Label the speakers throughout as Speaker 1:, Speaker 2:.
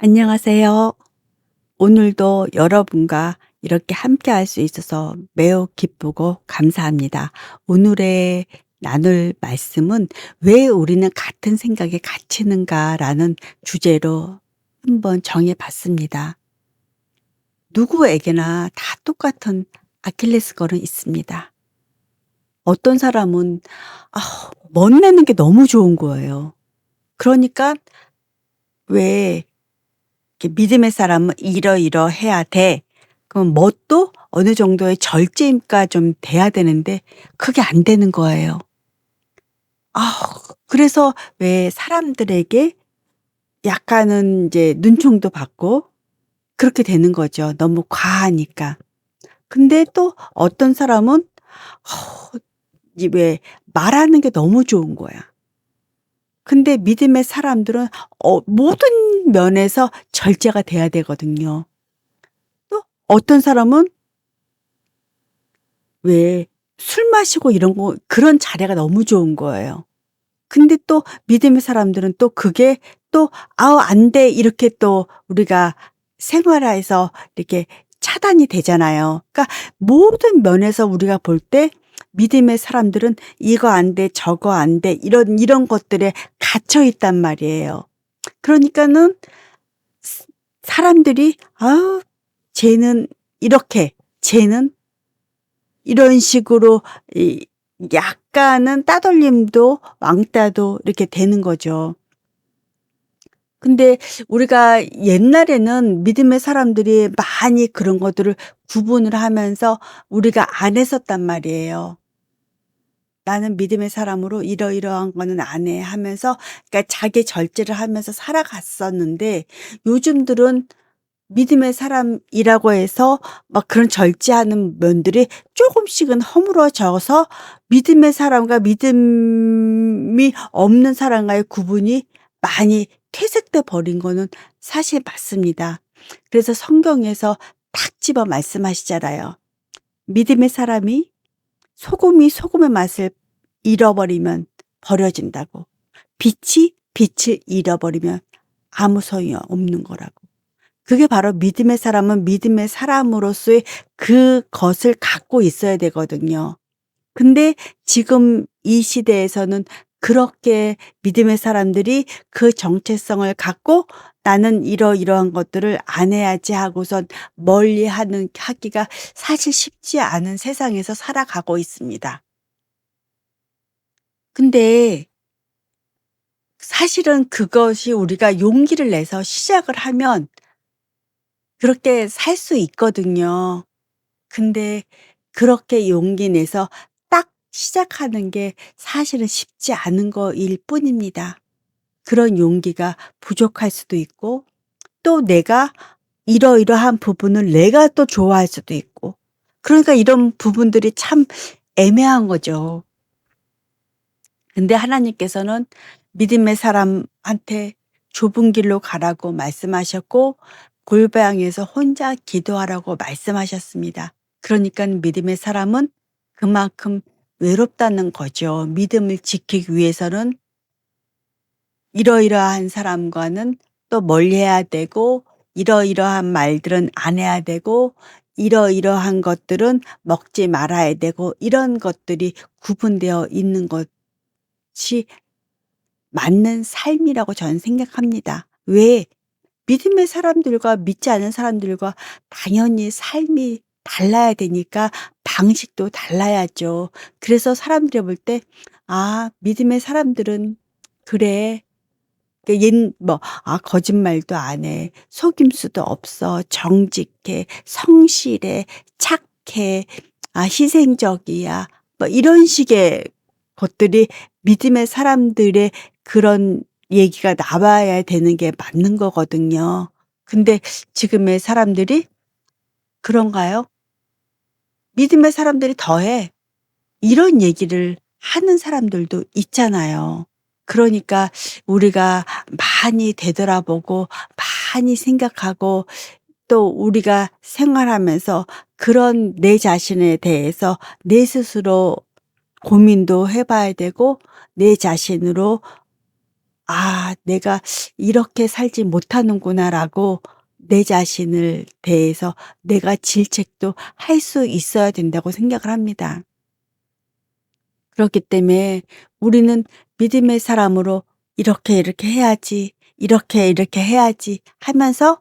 Speaker 1: 안녕하세요. 오늘도 여러분과 이렇게 함께할 수 있어서 매우 기쁘고 감사합니다. 오늘의 나눌 말씀은 '왜 우리는 같은 생각에 갇히는가.'라는 주제로 한번 정해 봤습니다. 누구에게나 다 똑같은 아킬레스건은 있습니다. 어떤 사람은 멋내는 게 너무 좋은 거예요. 그러니까 왜 이렇게 믿음의 사람은 이러이러해야 돼. 그럼 뭣도 어느 정도의 절제가 좀 돼야 되는데 그게 안 되는 거예요. 그래서 왜 사람들에게 약간은 이제 눈총도 받고 그렇게 되는 거죠, 너무 과하니까. 근데 또 어떤 사람은 이 왜 말하는 게 너무 좋은 거야. 근데 믿음의 사람들은 모든 면에서 절제가 돼야 되거든요. 또 어떤 사람은 왜 술 마시고 이런 거 그런 자리가 너무 좋은 거예요. 근데 또 믿음의 사람들은 또 그게 또 "아우 안 돼." 이렇게 또 우리가 생활에서 이렇게 차단이 되잖아요. 그러니까 모든 면에서 우리가 볼 때 믿음의 사람들은 "이거 안 돼. 저거 안 돼." 이런 것들에 갇혀 있단 말이에요. 그러니까는 사람들이 '아우 쟤는 이렇게, 쟤는 이런 식으로 이 약간은 따돌림도 왕따도 이렇게 되는 거죠. 근데 우리가 옛날에는 믿음의 사람들이 많이 그런 것들을 구분을 하면서 우리가 안 했었단 말이에요. "나는 믿음의 사람으로 이러이러한 거는 안 해." 하면서 그러니까 자기 절제를 하면서 살아갔었는데 요즘들은 믿음의 사람이라고 해서 막 그런 절제하는 면들이 쪼금씩은 허물어져서 믿음의 사람과 믿음이 없는 사람과의 구분이 많이 퇴색돼 버린 거는 사실 맞습니다. 그래서 성경에서 탁 집어 말씀하시잖아요. 믿음의 사람이 소금이 소금의 맛을 잃어버리면 버려진다고. 빛이 빛을 잃어버리면 아무 소용이 없는 거라고. 그게 바로 믿음의 사람은 믿음의 사람으로서의 그것을 갖고 있어야 되거든요. 근데 지금 이 시대에서는 그렇게 믿음의 사람들이 그 정체성을 갖고 '나는 이러이러한 것들을 안 해야지.' 하고선 하기가 사실 쉽지 않은 세상에서 살아가고 있습니다. 근데 사실은 그것이 우리가 용기를 내서 시작을 하면 그렇게 살 수 있거든요. 근데 그렇게 용기 내서 딱 시작하는 게 사실은 쉽지 않은 거일 뿐입니다. 그런 용기가 부족할 수도 있고 또 내가 이러이러한 부분을 내가 또 좋아할 수도 있고 그러니까 이런 부분들이 참 애매한 거죠. 근데 하나님께서는 믿음의 사람한테 좁은 길로 가라고 말씀하셨고 골방에서 혼자 기도하라고 말씀하셨습니다. 그러니깐 믿음의 사람은 그만큼 외롭다는 거죠. 믿음을 지키기 위해서는 이러이러한 사람과는 또 멀리해야 되고 이러이러한 말들은 안 해야 되고 이러이러한 것들은 먹지 말아야 되고 이런 것들이 구분되어 있는 것이 맞는 삶이라고 저는 생각합니다. 왜? 믿음의 사람들과 믿지 않은 사람들과 당연히 삶이 달라야 되니까 방식도 달라야죠. 그래서 사람들이 볼 때 '아 믿음의 사람들은 그래. 그 거짓말도 안 해. 속임수도 없어. 정직해. 성실해. 착해. 희생적이야.' 뭐 이런 식의 것들이 믿음의 사람들의 그런 얘기가 나와야 되는 게 맞는 거거든요. 근데 지금의 사람들이 "그런가요? 믿음의 사람들이 더해." 이런 얘기를 하는 사람들도 있잖아요. 그러니까 우리가 많이 되돌아보고 많이 생각하고 또 우리가 생활하면서 그런 내 자신에 대해서 내 스스로 고민도 해 봐야 되고 내 자신으로 '아 내가 이렇게 살지 못하는구나.'라고 내 자신을 대해서 내가 질책도 할 수 있어야 된다고 생각을 합니다. 그렇기 때문에 우리는 믿음의 사람으로 '이렇게, 이렇게 해야지. 이렇게, 이렇게 해야지.' 하면서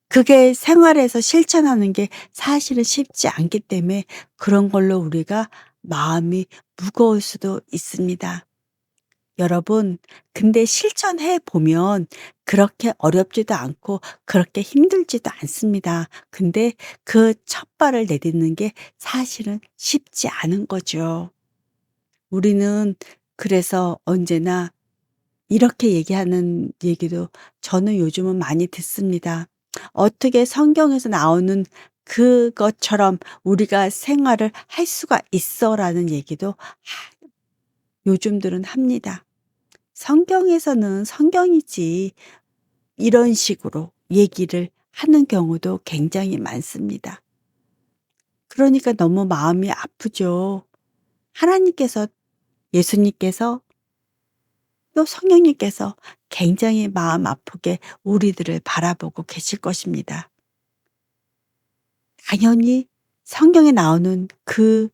Speaker 1: 그게 생활에서 실천하는 게 사실은 쉽지 않기 때문에 그런 걸로 우리가 마음이 무거울 수도 있습니다. 여러분 근데 실천해 보면 그렇게 어렵지도 않고 그렇게 힘들지도 않습니다. 근데 그 첫 발을 내딛는 게 사실은 쉽지 않은 거죠. 우리는 그래서 언제나 이렇게 얘기하는 얘기도 저는 요즘은 많이 듣습니다. 어떻게 성경에서 나오는 그것처럼 우리가 생활을 할 수가 있어라는 얘기도 요즘들은 합니다. 성경에서는 성경이지 이런 식으로 얘기를 하는 경우도 굉장히 많습니다. 그러니까 너무 마음이 아프죠. 하나님께서 예수님께서 또 성령님께서 굉장히 마음 아프게 우리들을 바라보고 계실 것입니다. 당연히 성경에 나오는 그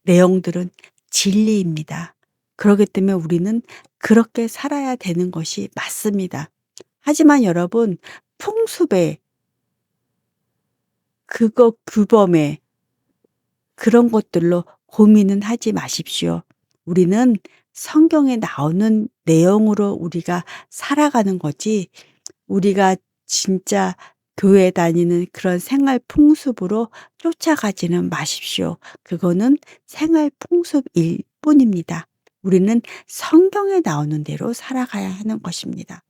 Speaker 1: 내용들은 진리입니다. 그렇기 때문에 우리는 그렇게 살아야 되는 것이 맞습니다. 하지만 여러분 풍습에 그거 규범에 그런 것들로 고민은 하지 마십시오. 우리는 성경에 나오는 내용으로 우리가 살아가는 거지 우리가 진짜 교회 다니는 그런 생활 풍습으로 쫓아가지는 마십시오. 그거는 생활 풍습일 뿐입니다. 우리는 성경에 나오는 대로 살아가야 하는 것입니다.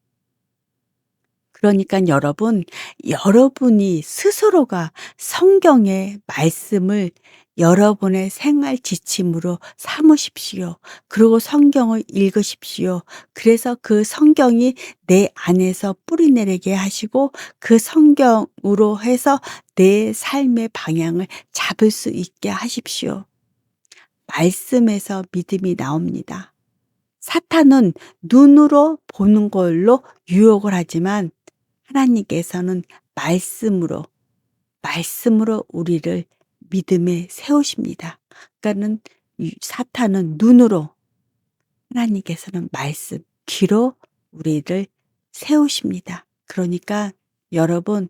Speaker 1: 그러니깐 여러분, 여러분이 스스로가 성경의 말씀을 여러분의 생활 지침으로 삼으십시오. 그리고 성경을 읽으십시오. 그래서 그 성경이 내 안에서 뿌리내리게 하시고 그 성경으로 해서 내 삶의 방향을 잡을 수 있게 하십시오. 말씀에서 믿음이 나옵니다. 사탄은 눈으로 보는 걸로 유혹을 하지만 하나님께서는 말씀으로 우리를 믿음에 세우십니다. 그러니까는 이 사탄은 눈으로 하나님께서는 말씀, 귀로 우리를 세우십니다. 그러니까 여러분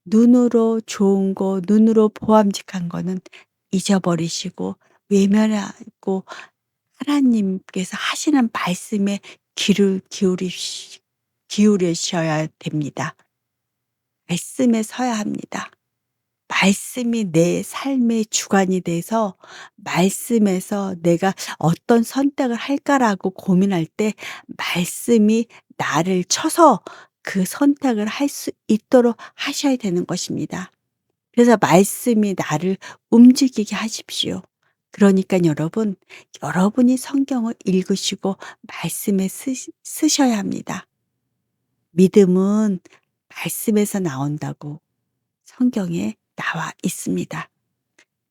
Speaker 1: 눈으로 좋은 거, 눈으로 보암직한 거는 잊어버리시고 외면하고 하나님께서 하시는 말씀에 귀를 기울이셔야 됩니다. 말씀에 서야 합니다. 말씀이 내 삶의 주관이 돼서 말씀에서 내가 어떤 선택을 할까라고 고민할 때 말씀이 나를 쳐서 그 선택을 할 수 있도록 하셔야 되는 것입니다. 그래서 말씀이 나를 움직이게 하십시오. 그러니까 여러분, 여러분이 성경을 읽으시고 말씀에 쓰셔야 합니다. 믿음은 말씀에서 나온다고 성경에 나와 있습니다.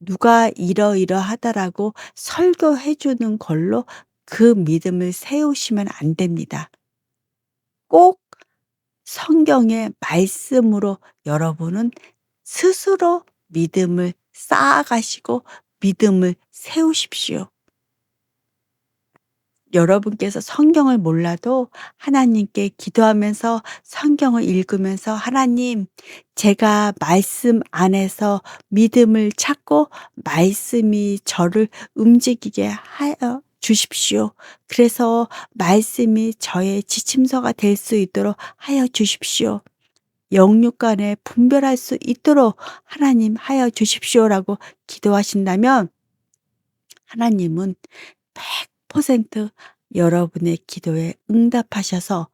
Speaker 1: 누가 이러이러하다라고 설교해 주는 걸로 그 믿음을 세우시면 안 됩니다. 꼭 성경의 말씀으로 여러분은 스스로 믿음을 쌓아가시고 믿음을 세우십시오. 여러분께서 성경을 몰라도 하나님께 기도하면서 성경을 읽으면서 "하나님 제가 말씀 안에서 믿음을 찾고 말씀이 저를 움직이게 하여 주십시오. 그래서 말씀이 저의 지침서가 될 수 있도록 하여 주십시오. 영육 간에 분별할 수 있도록 하나님 하여 주십시오."라고 기도하신다면 하나님은 100% 여러분의 기도에 응답하셔서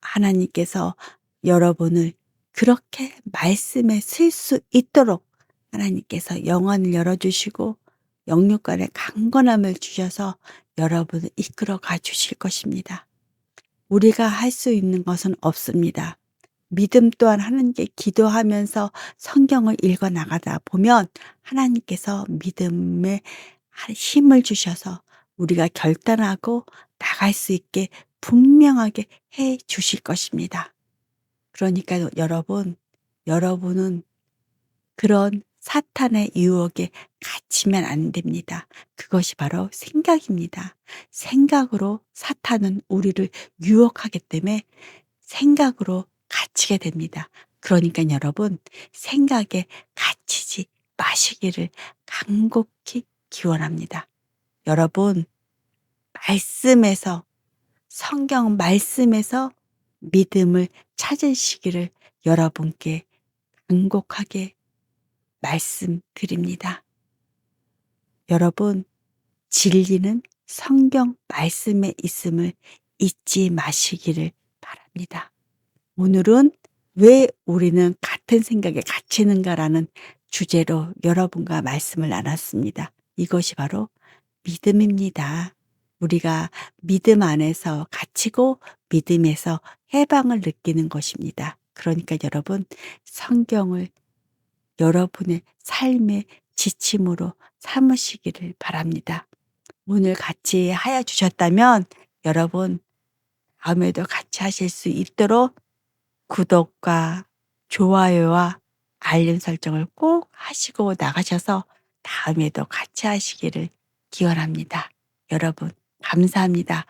Speaker 1: 하나님께서 여러분을 그렇게 말씀에 쓸 수 있도록 하나님께서 영안을 열어 주시고 영육간에 강건함을 주셔서 여러분을 이끌어 가 주실 것입니다. 우리가 할 수 있는 것은 없습니다. 믿음 또한 하나님께 기도하면서 성경을 읽어 나가다 보면 하나님께서 믿음에 힘을 주셔서 우리가 결단하고 나갈 수 있게 분명하게 해 주실 것입니다. 그러니까 여러분은 그런 사탄의 유혹에 갇히면 안 됩니다. 그것이 바로 생각입니다. 생각으로 사탄은 우리를 유혹하기 때문에 생각으로 갇히게 됩니다. 그러니까 여러분 생각에 갇히지 마시기를 간곡히 기원합니다. 여러분 말씀에서 성경 말씀에서 믿음을 찾으시기를 여러분께 간곡하게 말씀드립니다. 여러분 진리는 성경 말씀에 있음을 잊지 마시기를 바랍니다. 오늘은 왜 우리는 같은 생각에 갇히는가라는 주제로 여러분과 말씀을 나눴습니다. 이것이 바로 믿음입니다. 우리가 믿음 안에서 갇히고 믿음에서 해방을 느끼는 것입니다. 그러니까 여러분 성경을 여러분의 삶의 지침으로 삼으시기를 바랍니다. 오늘 같이 하여 주셨다면 여러분 다음에도 같이 하실 수 있도록 구독과 좋아요와 알림 설정을 꼭 하시고 나가셔서 다음에도 같이 하시기를 기원합니다. 여러분 감사합니다.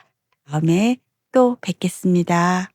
Speaker 1: 다음에 또 뵙겠습니다.